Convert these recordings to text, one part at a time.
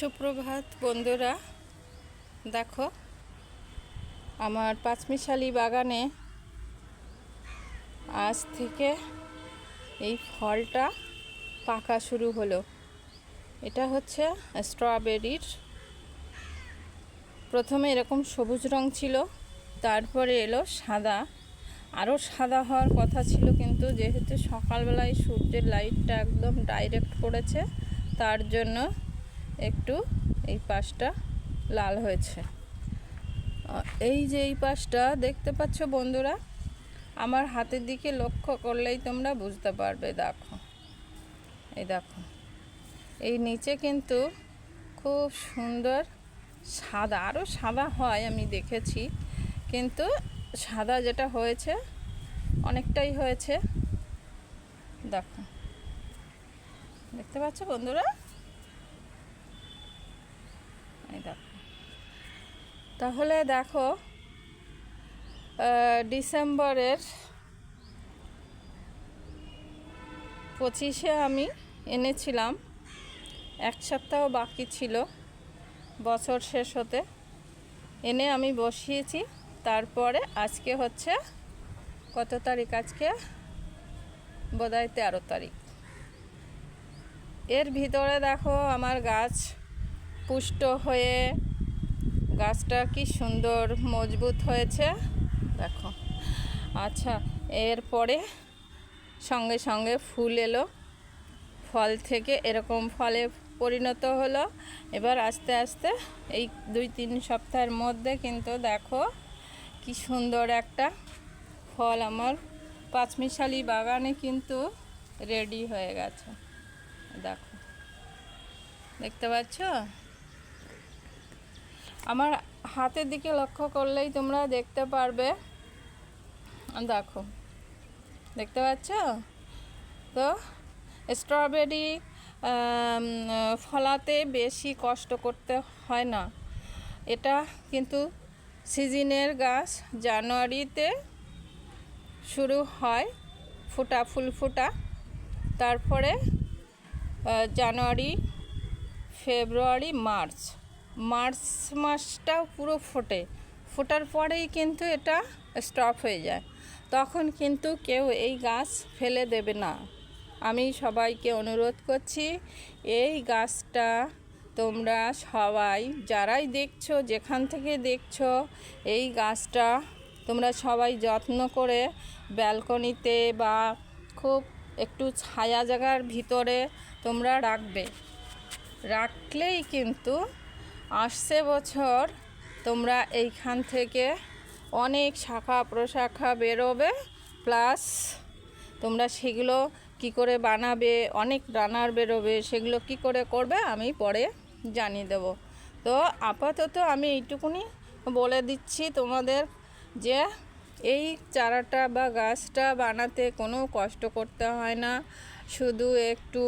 সুপ্রভাত বন্ধুরা, দেখো আমার পাঁচমিশালি বাগানে আজ থেকে এই ফলটা পাকা শুরু হলো। এটা হচ্ছে স্ট্রবেরির। প্রথমে এরকম সবুজ রং ছিল, তারপরে এলো সাদা। আরও সাদা হওয়ার কথা ছিল, কিন্তু যেহেতু সকালবেলায় সূর্যের লাইটটা একদম ডাইরেক্ট পড়েছে, তার জন্য একটু এই পাশটা লাল হয়েছে। এই যে এই পাশটা দেখতে পাচ্ছ বন্ধুরা, আমার হাতের দিকে লক্ষ্য করলেই তোমরা বুঝতে পারবে। দেখো, এই দেখো, এই নিচে কিন্তু খুব সুন্দর সাদা, আরও সাদা হয় আমি দেখেছি, কিন্তু সাদা যেটা হয়েছে অনেকটাই হয়েছে। দেখো, দেখতে পাচ্ছ বন্ধুরা, এই দেখো। তাহলে দেখো, ডিসেম্বরের 25-এ আমি এনেছিলাম, এক সপ্তাহ বাকি ছিল বছর শেষ হতে, এনে আমি বসিয়েছি। তারপরে আজকে হচ্ছে কত তারিখ? আজকে বোধহয় 13 তারিখ। এর ভিতরে দেখো আমার গাছ পুষ্ট হয়ে গাছটা কি সুন্দর মজবুত হয়েছে, দেখো। আচ্ছা, এরপরে সঙ্গে সঙ্গে ফুল এলো, ফল থেকে এরকম ফলে পরিণত হলো। এবার আস্তে আস্তে এই 2-3 সপ্তাহের মধ্যে কিন্তু দেখো কি সুন্দর একটা ফল আমার পাঁচমিশালি বাগানে কিন্তু রেডি হয়ে গেছে। দেখো, দেখতে পাচ্ছ? আমার হাতের দিকে লক্ষ্য করলেই তোমরা দেখতে পারবে। দেখো, দেখতে পাচ্ছ তো? স্ট্রবেরি ফলাতে বেশি কষ্ট করতে হয় না। এটা কিন্তু সিজনের গাছ। জানুয়ারিতে শুরু হয় ফুল ফোটা, তারপরে জানুয়ারি, ফেব্রুয়ারি, মার্চ মাসটাও পুরো ফোটার পরেই কিন্তু এটা স্টপ হয়ে যায়। তখন কিন্তু কেউ এই গাছ ফেলে দেবে না। আমি সবাইকে অনুরোধ করছি, এই গাছটা তোমরা সবাই যারাই দেখছো, যেখান থেকে দেখছো, এই গাছটা তোমরা সবাই যত্ন করে ব্যালকনিতে বা খুব একটু ছায়া জায়গার ভিতরে তোমরা রাখলেই কিন্তু আসছে বছর তোমরা এইখান থেকে অনেক শাখা প্রশাখা বেরোবে। প্লাস তোমরা সেগুলো কি করে বানাবে, অনেক রানার বেরোবে, সেগুলো কি করে করবে আমি পরে জানিয়ে দেব। তো আপাতত আমি এইটুকুনি বলে দিচ্ছি তোমাদের যে এই চারাটা বা গাছটা বানাতে কোনো কষ্ট করতে হয় না। শুধু একটু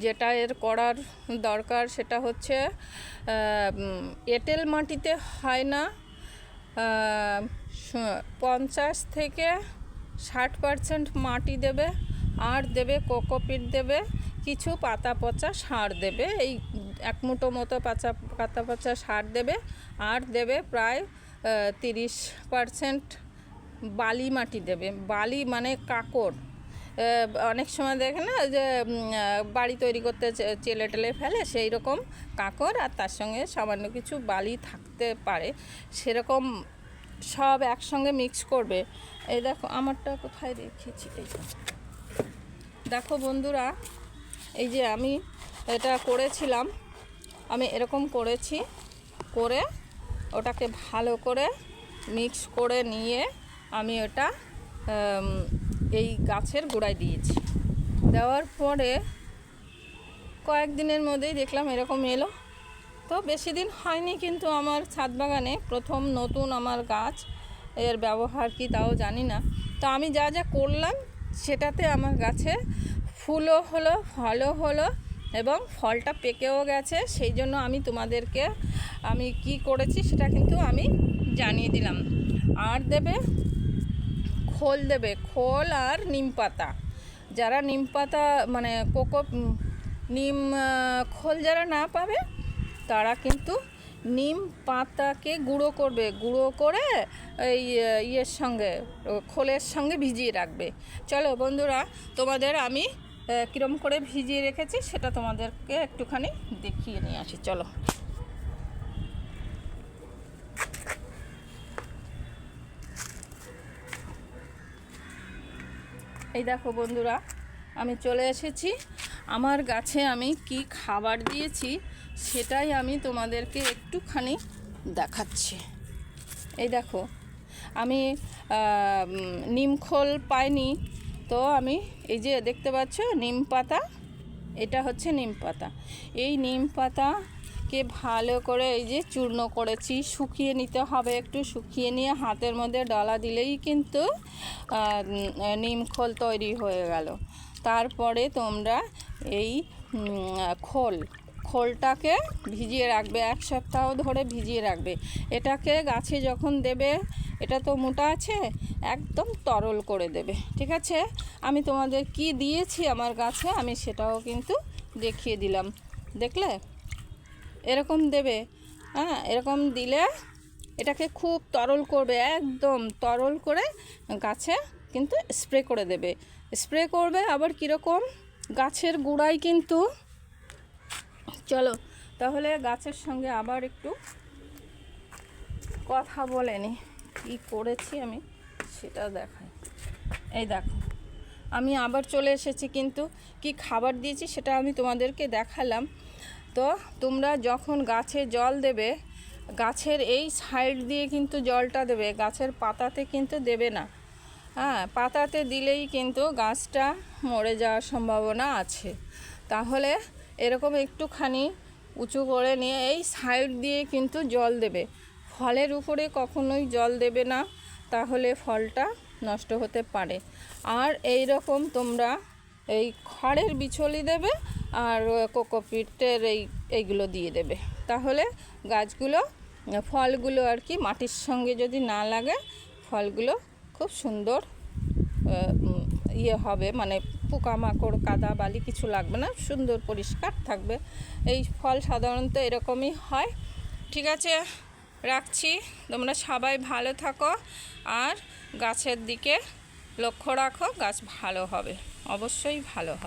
যেটা এর করার দরকার সেটা হচ্ছে এঁটেল মাটিতে হয় না, 50 থেকে 60% মাটি দেবে, আর দেবে কোকোপিট দেবে, কিছু পাতা পচা সার দেবে, এই 1 মুঠো মতো পাতা পচা সার দেবে, আর দেবে প্রায় 30% বালি মাটি দেবে। বালি মানে কাঁকড়। অনেক সময় দেখে না যে বাড়ি তৈরি করতে চেলে টেলে ফেলে, সেই রকম কাঁকড়, আর তার সঙ্গে সামান্য কিছু বালি থাকতে পারে, সেরকম সব একসঙ্গে মিক্স করবে। এই দেখো আমারটা কোথায় রেখেছি, এই দেখো বন্ধুরা, এই যে আমি এটা করেছিলাম, আমি এরকম করেছি, করে ওটাকে ভালো করে মিক্স করে নিয়ে আমি ওটা এই গাছের গোড়ায় দিয়েছি। দেওয়ার পরে কয়েকদিনের মধ্যেই দেখলাম এরকম এলো। তো বেশি দিন হয়নি, কিন্তু আমার ছাদ বাগানে প্রথম নতুন আমার গাছ, এর ব্যবহার কি তাও জানি না। তো আমি যা যা করলাম সেটাতে আমার গাছে ফুলও হলো, ফলও হলো, এবং ফলটা পেকেও গেছে। সেই জন্য আমি তোমাদেরকে আমি কি করেছি সেটা কিন্তু আমি জানিয়ে দিলাম। আর দেবে খোল আর নিম পাতা। যারা নিম পাতা মানে নিম খোল যারা না পাবে তারা কিন্তু নিম পাতাকে গুঁড়ো করবে, গুঁড়ো করে এই ইয়ের সঙ্গে খোলের সঙ্গে ভিজিয়ে রাখবে। চলো বন্ধুরা, তোমাদের আমি কীরম করে ভিজিয়ে রেখেছি সেটা তোমাদেরকে একটুখানি দেখিয়ে নিয়ে আসি। চলো। এই দেখো বন্ধুরা, আমি চলে এসেছি। আমার গাছে আমি কি খাবার দিয়েছি সেটাই আমি তোমাদেরকে একটুখানি দেখাচ্ছি। এই দেখো, আমি নিমখোল পাইনি, তো আমি এই যে দেখতে পাচ্ছ নিম পাতা, এটা হচ্ছে নিম পাতা। এই নিম পাতাকে ভালো করে এই যে চূর্ণ করেছি, শুকিয়ে নিতে হবে, একটু শুকিয়ে নিয়ে হাতের মধ্যে ডলা দিলেই কিন্তু নিমখোল তৈরি হয়ে গেল। তারপরে তোমরা এই খোলটাকে ভিজিয়ে রাখবে, 1 সপ্তাহ ধরে ভিজিয়ে রাখবে। এটাকে গাছে যখন দেবে, এটা তো মোটা আছে, একদম তরল করে দেবে, ঠিক আছে? আমি তোমাদের কি দিয়েছি আমার গাছে আমি সেটাও কিন্তু দেখিয়ে দিলাম, দেখলে? এরকম দেবে, হ্যাঁ, এরকম দিলে এটাকে খুব তরল করবে, একদম তরল করে গাছে কিন্তু স্প্রে করে দেবে। স্প্রে করবে আবার কীরকম, গাছের গোড়ায় কিন্তু। চলো তাহলে গাছের সঙ্গে আবার একটু কথা বলে নি, কী করেছি আমি সেটা দেখাই। এই দেখো, আমি আবার চলে এসেছি, কিন্তু কি খাবার দিয়েছি সেটা আমি তোমাদেরকে দেখালাম। তো তোমরা যখন গাছে জল দেবে, গাছের এই সাইড দিয়ে কিন্তু জলটা দেবে, গাছের পাতাতে কিন্তু দেবে না। হ্যাঁ, পাতাতে দিলেই কিন্তু গাছটা মরে যাওয়ার সম্ভাবনা আছে। তাহলে এরকম একটুখানি উঁচু করে নিয়ে এই সাইড দিয়ে কিন্তু জল দেবে। ফলের উপরে কখনোই জল দেবে না, তাহলে ফলটা নষ্ট হতে পারে। আর এই রকম তোমরা এই খড়ের বিচলি দেবে আর কোকোপিটের এইগুলো দিয়ে দেবে, তাহলে গাছগুলো ফলগুলো আর কি মাটির সঙ্গে যদি না লাগে, ফলগুলো খুব সুন্দর হবে, মানে পোকামাকড় কাদা বালি কিছু লাগবে না, সুন্দর পরিষ্কার থাকবে। এই ফল সাধারণত এরকমই হয়। ঠিক আছে, রাখছি। তোমরা সবাই ভালো থাকো আর গাছের দিকে লক্ষ্য রাখো, গাছ ভালো হবে, অবশ্যই ভালো হবে।